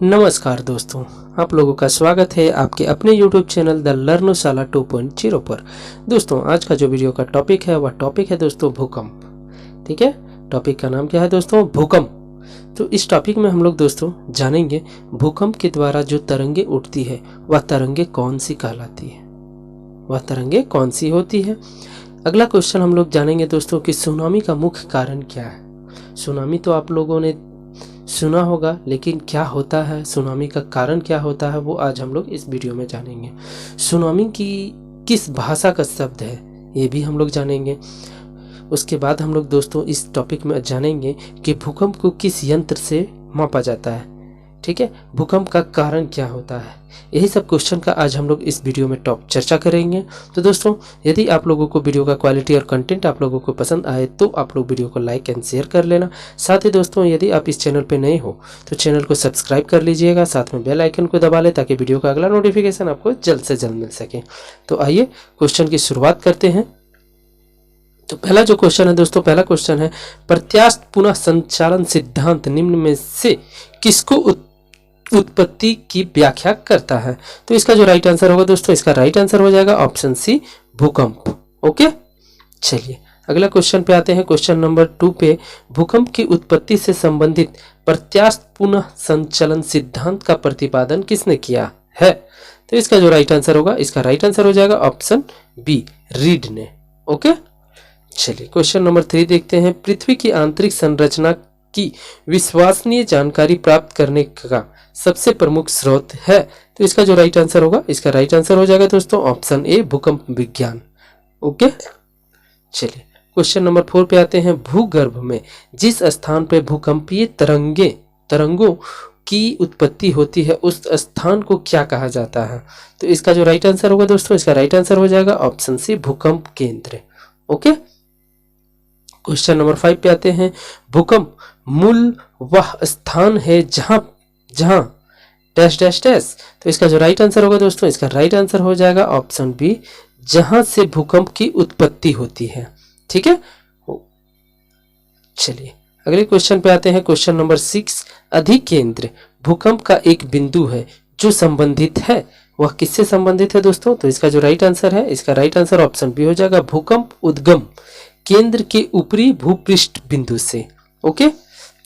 नमस्कार दोस्तों, आप लोगों का स्वागत है आपके अपने YouTube चैनल द लर्नशाला 2.0 पर। दोस्तों, आज का जो वीडियो का टॉपिक है वह टॉपिक है दोस्तों भूकंप। ठीक है, टॉपिक का नाम क्या है दोस्तों? भूकंप। तो इस टॉपिक में हम लोग दोस्तों जानेंगे भूकंप के द्वारा जो तरंगे उठती है वह तरंगे कौन सी कहलाती है, वह तरंगे कौन सी होती है। अगला क्वेश्चन हम लोग जानेंगे दोस्तों कि सुनामी का मुख्य कारण क्या है। सुनामी तो आप लोगों ने सुना होगा, लेकिन क्या होता है, सुनामी का कारण क्या होता है, वो आज हम लोग इस वीडियो में जानेंगे। सुनामी की किस भाषा का शब्द है ये भी हम लोग जानेंगे। उसके बाद हम लोग दोस्तों इस टॉपिक में जानेंगे कि भूकंप को किस यंत्र से मापा जाता है। ठीक है, भूकंप का कारण क्या होता है, यही सब क्वेश्चन का आज हम लोग इस वीडियो में टॉप चर्चा करेंगे। तो दोस्तों, यदि आप लोगों को वीडियो का क्वालिटी और कंटेंट आप लोगों को पसंद आए तो आप लोग वीडियो को लाइक एंड शेयर कर लेना। साथ ही दोस्तों, यदि आप इस चैनल पे नए हो तो चैनल को सब्सक्राइब कर लीजिएगा, साथ में बेल आइकन को दबा लें ताकि वीडियो का अगला नोटिफिकेशन आपको जल्द से जल्द मिल सके। तो आइए क्वेश्चन की शुरुआत करते हैं। तो पहला जो क्वेश्चन है दोस्तों, पहला क्वेश्चन है प्रत्यास्थ पुनः संचालन सिद्धांत निम्न में से किसको उत्पत्ति की व्याख्या करता है। तो इसका जो राइट आंसर होगा दोस्तों, इसका राइट आंसर हो जाएगा ऑप्शन सी, भूकंप। ओके, चलिए अगला क्वेश्चन पे आते हैं। क्वेश्चन नंबर 2 पे भूकंप की उत्पत्ति से संबंधित प्रत्यास्थ पुनः संचलन सिद्धांत का प्रतिपादन किसने किया है। तो इसका जो राइट आंसर होगा, इसका राइट आंसर हो जाएगा ऑप्शन बी, रीड ने। ओके, चलिए क्वेश्चन नंबर 3 देखते हैं। पृथ्वी की आंतरिक संरचना की विश्वसनीय जानकारी प्राप्त करने का सबसे प्रमुख स्रोत है। तो इसका जो राइट आंसर होगा, इसका राइट आंसर हो जाएगा दोस्तों ऑप्शन ए, भूकंप विज्ञान। ओके, चलिए क्वेश्चन नंबर 4 पे आते हैं। भूगर्भ में जिस स्थान पे भूकंपीय तरंगों की उत्पत्ति होती है उस स्थान को क्या कहा जाता है। तो इसका जो राइट आंसर होगा दोस्तों, इसका राइट आंसर हो जाएगा ऑप्शन सी, भूकंप केंद्र। ओके, क्वेश्चन नंबर 5 पे आते हैं। भूकंप मूल वह स्थान है जहां डैश डैश डैश। तो इसका जो राइट आंसर होगा दोस्तों, इसका राइट आंसर हो जाएगा ऑप्शन बी, जहां से भूकंप की उत्पत्ति होती है। ठीक है, चलिए अगले क्वेश्चन पे आते हैं। क्वेश्चन नंबर 6, अधिकेंद्र भूकंप का एक बिंदु है जो संबंधित है, वह किससे संबंधित है दोस्तों। तो इसका जो राइट आंसर है, इसका राइट आंसर ऑप्शन बी हो जाएगा, भूकंप उद्गम केंद्र के ऊपरी भूपृष्ठ बिंदु से। ओके,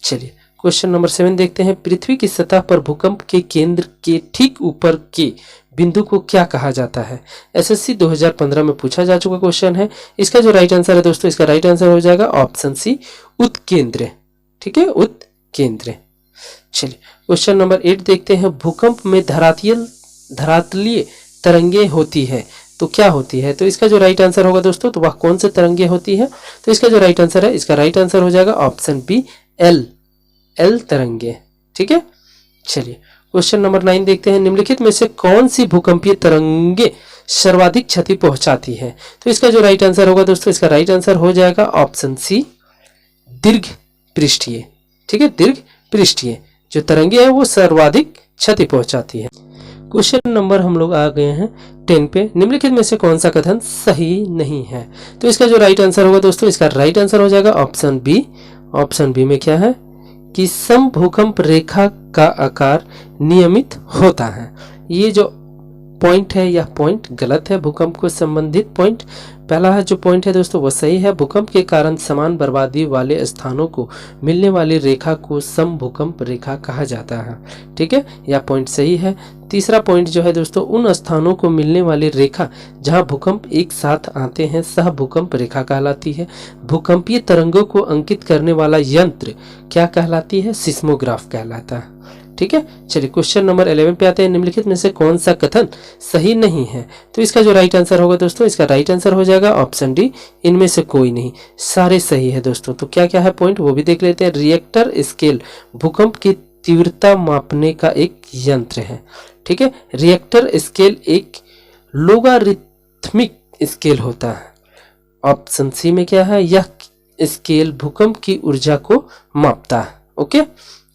चलिए क्वेश्चन नंबर 7 देखते हैं। पृथ्वी की सतह पर भूकंप के केंद्र के ठीक ऊपर के बिंदु को क्या कहा जाता है। एसएससी 2015 में पूछा जा चुका क्वेश्चन है। इसका जो राइट आंसर है दोस्तों, इसका राइट आंसर हो जाएगा ऑप्शन सी, उत्केंद्र। ठीक है, उत्केंद्र। चलिए क्वेश्चन नंबर 8 देखते हैं। भूकंप में धरातलीय तरंगे होती है तो क्या होती है। तो इसका जो राइट आंसर होगा दोस्तों, तो वह कौन से तरंगे होती है। तो इसका जो राइट आंसर है, इसका राइट आंसर हो जाएगा ऑप्शन बी, एल तरंगे। ठीक है, चलिए क्वेश्चन नंबर 9 देखते हैं। निम्नलिखित में से कौन सी भूकंपीय तरंगे सर्वाधिक क्षति पहुंचाती है। तो इसका जो राइट आंसर होगा दोस्तों, इसका राइट आंसर हो जाएगा ऑप्शन सी, दीर्घ पृष्ठीय। ठीक है, दीर्घ पृष्ठीय जो तरंगे है वो सर्वाधिक क्षति पहुंचाती है। क्वेश्चन नंबर हम लोग आ गए हैं 10 पे। निम्नलिखित में से कौन सा कथन सही नहीं है। तो इसका जो राइट आंसर होगा दोस्तों, इसका राइट आंसर हो जाएगा ऑप्शन बी। ऑप्शन बी में क्या है कि समभूकंप रेखा का आकार नियमित होता है। ये जो पॉइंट है यह पॉइंट गलत है, भूकंप को संबंधित पॉइंट। पहला जो पॉइंट है दोस्तों वो सही है। भूकंप के कारण समान बर्बादी वाले स्थानों को मिलने वाली रेखा को समभूकंप रेखा कहा जाता है। ठीक है, यह पॉइंट सही है। तीसरा पॉइंट जो है दोस्तों, उन स्थानों को मिलने वाली रेखा जहां भूकंप एक साथ आते हैं सह भूकंप रेखा कहलाती है। भूकंपीय तरंगों को अंकित करने वाला यंत्र क्या कहलाती है, सिस्मोग्राफ कहलाता है। ठीक है, चलिए क्वेश्चन नंबर 11 पे आते हैं। निम्नलिखित में से कौन सा कथन सही नहीं है। तो इसका जो राइट आंसर होगा दोस्तों, इसका राइट आंसर हो जाएगा ऑप्शन डी, इनमें से कोई नहीं, सारे सही है दोस्तों। तो क्या क्या है पॉइंट वो भी देख लेते हैं। रिएक्टर स्केल भूकंप की तीव्रता मापने का एक यंत्र है। ठीक है, रिएक्टर स्केल एक लोगारिथमिक स्केल होता है। ऑप्शन सी में क्या है, यह स्केल भूकंप की ऊर्जा को मापता है। ओके,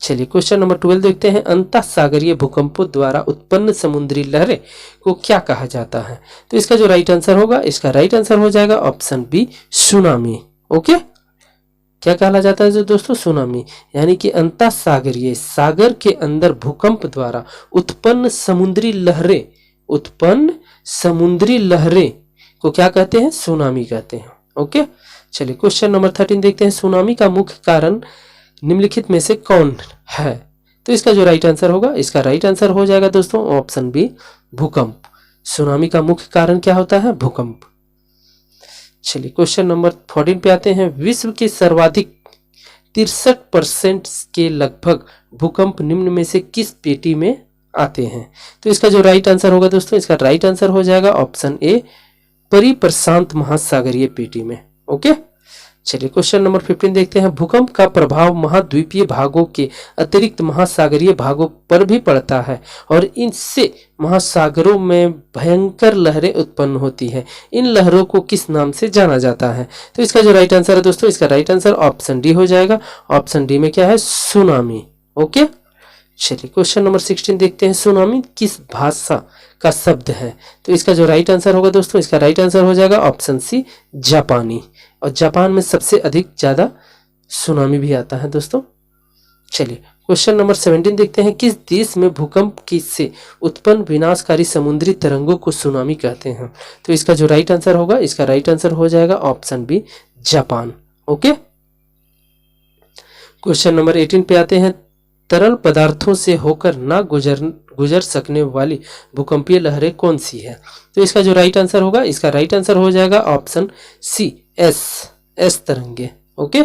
चलिए क्वेश्चन नंबर 12 देखते हैं। अंतः सागरीय भूकंपों द्वारा उत्पन्न समुद्री लहरें को क्या कहा जाता है। तो इसका जो राइट आंसर होगा, इसका राइट आंसर हो जाएगा ऑप्शन बी, सुनामी। ओके, क्या कहला जाता है जो दोस्तों? सुनामी। यानी कि अंतः सागरीय, सागर के अंदर भूकंप द्वारा उत्पन्न समुद्री लहरें को क्या कहते हैं? सुनामी कहते हैं। ओके, चलिए क्वेश्चन नंबर 13 देखते हैं। सुनामी का मुख्य कारण निम्नलिखित में से कौन है? तो इसका जो राइट आंसर होगा, इसका राइट आंसर हो जाएगा दोस्तों ऑप्शन बी, भूकंप। सुनामी का मुख्य कारण क्या होता है? भूकंप। चलिए क्वेश्चन नंबर 14 पे आते हैं। विश्व के सर्वाधिक 63% के लगभग भूकंप निम्न में से किस पेटी में आते हैं? तो इसका जो राइट आंसर होगा दोस्तों, इसका राइट आंसर हो जाएगा ऑप्शन ए, परिप्रशांत महासागरीय पेटी में। ओके, चलिए क्वेश्चन नंबर 15 देखते हैं। भूकंप का प्रभाव महाद्वीपीय भागों के अतिरिक्त महासागरीय भागों पर भी पड़ता है और इनसे महासागरों में भयंकर लहरें उत्पन्न होती है। इन लहरों को किस नाम से जाना जाता है? तो इसका जो राइट आंसर है दोस्तों, इसका राइट आंसर ऑप्शन डी हो जाएगा। ऑप्शन डी में क्या है? सुनामी। ओके, चलिए क्वेश्चन नंबर 16 देखते हैं। सुनामी किस भाषा का शब्द है? तो इसका जो राइट आंसर होगा दोस्तों, इसका राइट आंसर हो जाएगा ऑप्शन सी, जापानी। और जापान में सबसे अधिक ज्यादा सुनामी भी आता है दोस्तों। चलिए क्वेश्चन नंबर 17 देखते हैं। किस देश में भूकंप की से उत्पन्न विनाशकारी समुद्री तरंगों को सुनामी कहते हैं? तो इसका जो राइट आंसर होगा, इसका राइट आंसर हो जाएगा option B, Japan. Okay, question number 18 पे आते हैं। तरल पदार्थों से होकर ना गुजर सकने वाली भूकंपीय लहरें कौन सी है? तो इसका जो राइट आंसर होगा, इसका राइट आंसर हो जाएगा ऑप्शन सी, एस तरंगे। ओके,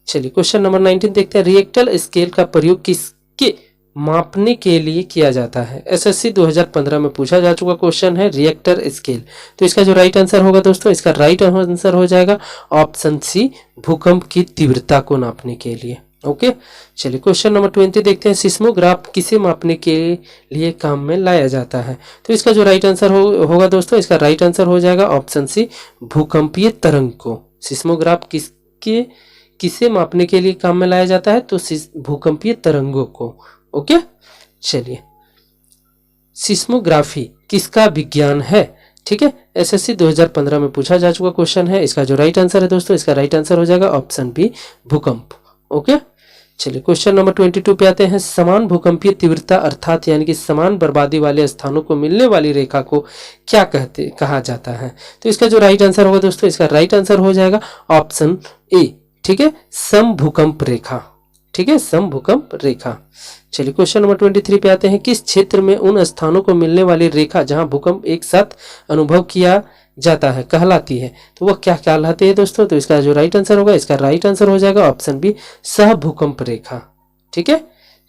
चलिए क्वेश्चन नंबर 19 देखते हैं। रिएक्टर स्केल का प्रयोग किसके मापने के लिए किया जाता है? एसएससी 2015 में पूछा जा चुका क्वेश्चन है, रिएक्टर स्केल। तो इसका जो राइट आंसर होगा दोस्तों, इसका राइट आंसर हो जाएगा ऑप्शन सी, भूकंप की तीव्रता को नापने के लिए। ओके, चलिए क्वेश्चन नंबर 20 देखते हैं। सिस्मोग्राफ किसे मापने के लिए काम में लाया जाता है? तो इसका जो राइट आंसर होगा दोस्तों, इसका राइट आंसर हो जाएगा ऑप्शन सी, भूकंपीय तरंग को। सिस्मोग्राफ किसे मापने के लिए काम में लाया जाता है? तो भूकंपीय तरंगों को। ओके, चलिए सिस्मोग्राफी किसका विज्ञान है? ठीक है, एसएससी 2015 में पूछा जा चुका क्वेश्चन है। इसका जो राइट आंसर है दोस्तों, इसका राइट आंसर हो जाएगा ऑप्शन बी, भूकंप। ओके, चलिए क्वेश्चन नंबर 22 पे आते हैं। समान भूकंपीय तीव्रता अर्थात यानी कि समान बर्बादी वाले स्थानों को मिलने वाली रेखा को क्या कहा जाता है? तो इसका जो राइट आंसर होगा दोस्तों, इसका राइट आंसर हो जाएगा ऑप्शन ए, ठीक है, समभूकंप रेखा। ठीक है, समभूकंप रेखा। चलिए क्वेश्चन नंबर 23 पे आते हैं। किस क्षेत्र में उन स्थानों को मिलने वाली रेखा जहां भूकंप एक साथ अनुभव किया जाता है कहलाती है? तो वह क्या कहलाती है दोस्तों? तो इसका जो राइट आंसर होगा, इसका राइट आंसर हो जाएगा ऑप्शन बी, सहभूकंप रेखा। ठीक है,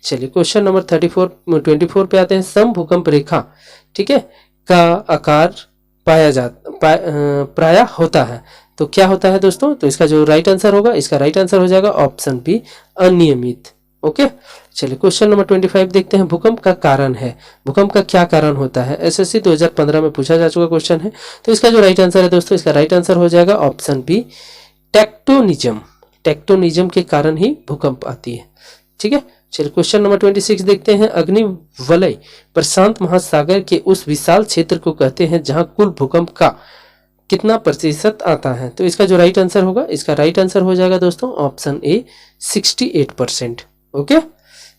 चलिए क्वेश्चन नंबर 24 पे आते हैं। समभूकंप रेखा, ठीक है, का आकार प्रायः होता है, तो क्या होता है दोस्तों? तो इसका जो राइट आंसर होगा, इसका राइट आंसर हो जाएगा ऑप्शन बी, अनियमित। ओके, चलिए क्वेश्चन नंबर 25 देखते हैं। भूकंप का कारण है, भूकंप का क्या कारण होता है? एसएससी 2015 में पूछा जा चुका क्वेश्चन है। तो इसका जो राइट आंसर है दोस्तों, इसका राइट आंसर हो जाएगा ऑप्शन बी, टेक्टोनिज्म। टेक्टोनिज्म के कारण ही भूकंप आती है। ठीक है, चलिए क्वेश्चन नंबर 26 देखते हैं। अग्नि वलय प्रशांत महासागर के उस विशाल क्षेत्र को कहते हैं जहां कुल भूकंप का कितना प्रतिशत आता है? तो इसका जो राइट आंसर होगा, इसका राइट आंसर हो जाएगा दोस्तों ऑप्शन ए, 68%। ओके,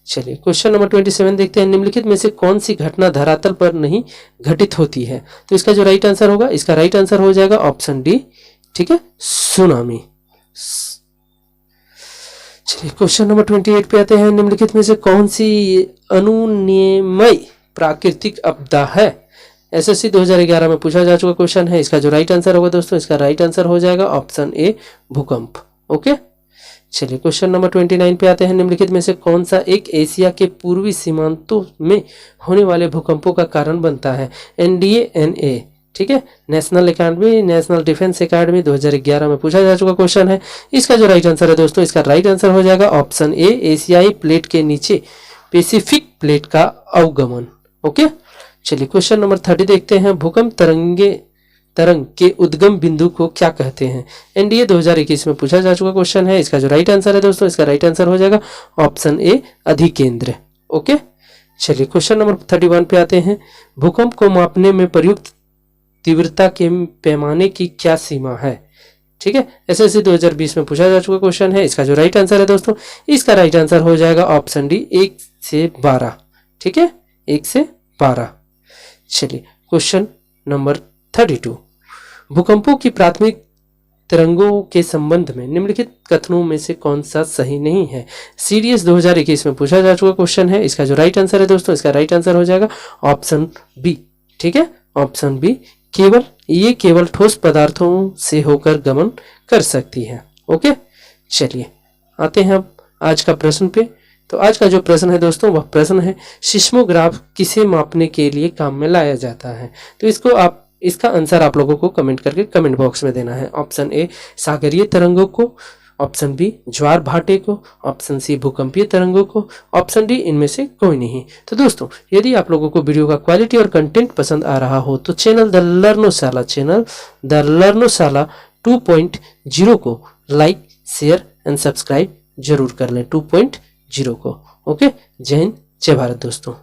चलिए क्वेश्चन नंबर 27 देखते हैं। निम्नलिखित में से कौन सी घटना धरातल पर नहीं घटित होती है? तो इसका जो राइट आंसर होगा, इसका राइट आंसर हो जाएगा ऑप्शन डी, ठीक है, सुनामी। चलिए क्वेश्चन नंबर 28 पे आते हैं। निम्नलिखित में से कौन सी अनुनियमय प्राकृतिक आपदा है? एसएससी 2011 में पूछा जा चुका क्वेश्चन है। इसका जो राइट आंसर होगा दोस्तों, इसका राइट आंसर हो जाएगा ऑप्शन ए, भूकंप। ओके, चलिए क्वेश्चन नंबर 29 पे आते हैं। निम्नलिखित में से कौन सा एक एशिया के पूर्वी सीमांतों में होने वाले भूकंपों का कारण बनता है? NDANA, ठीक है, national academy, national defence academy 2011 में पूछा जा चुका क्वेश्चन है। इसका जो राइट आंसर है दोस्तों, इसका राइट आंसर हो जाएगा ऑप्शन ए, एशियाई प्लेट के नीचे पैसिफिक प्लेट का अवगमन। ओके, चलिए क्वेश्चन नंबर 30 देखते हैं। भूकंप तरंग के उद्गम बिंदु को क्या कहते हैं? एनडीए 2021 में पूछा जा चुका क्वेश्चन है। इसका जो राइट आंसर है दोस्तों, इसका राइट आंसर हो जाएगा ऑप्शन ए, अधिकेंद्र। ओके, चलिए क्वेश्चन नंबर 31 पे आते हैं। भूकंप को मापने में प्रयुक्त तीव्रता के पैमाने की क्या सीमा है? ठीक है, एसएससी 2020 में पूछा जा चुका क्वेश्चन है। इसका जो राइट आंसर है दोस्तों, इसका राइट आंसर हो जाएगा ऑप्शन डी 1 से 12। ठीक है, 1 से 12। चलिए क्वेश्चन नंबर 32, भूकंपों की प्राथमिक तरंगों के संबंध में निम्नलिखित कथनों में से कौन सा सही नहीं है। सीडीएस 2021 में पूछा जा चुका क्वेश्चन है। इसका जो राइट आंसर है दोस्तों, इसका राइट आंसर हो जाएगा ऑप्शन बी। ठीक है, ऑप्शन बी, केवल ठोस पदार्थों से होकर गमन कर सकती है। ओके, चलिए आते हैं अब आज का प्रश्न पे। तो आज का जो प्रश्न है दोस्तों, वह प्रश्न है सिस्मोग्राफ किसे मापने के लिए काम में लाया जाता है। तो इसका आंसर आप लोगों को कमेंट करके कमेंट बॉक्स में देना है। ऑप्शन ए सागरीय तरंगों को, ऑप्शन बी ज्वार भाटे को, ऑप्शन सी भूकंपीय तरंगों को, ऑप्शन डी इनमें से कोई नहीं। तो दोस्तों यदि आप लोगों को वीडियो का क्वालिटी और कंटेंट पसंद आ रहा हो तो चैनल द लर्नोशाला 2.0 को लाइक, शेयर एंड सब्सक्राइब जरूर कर लें। 2.0 को। ओके, जय हिंद, जय भारत दोस्तों।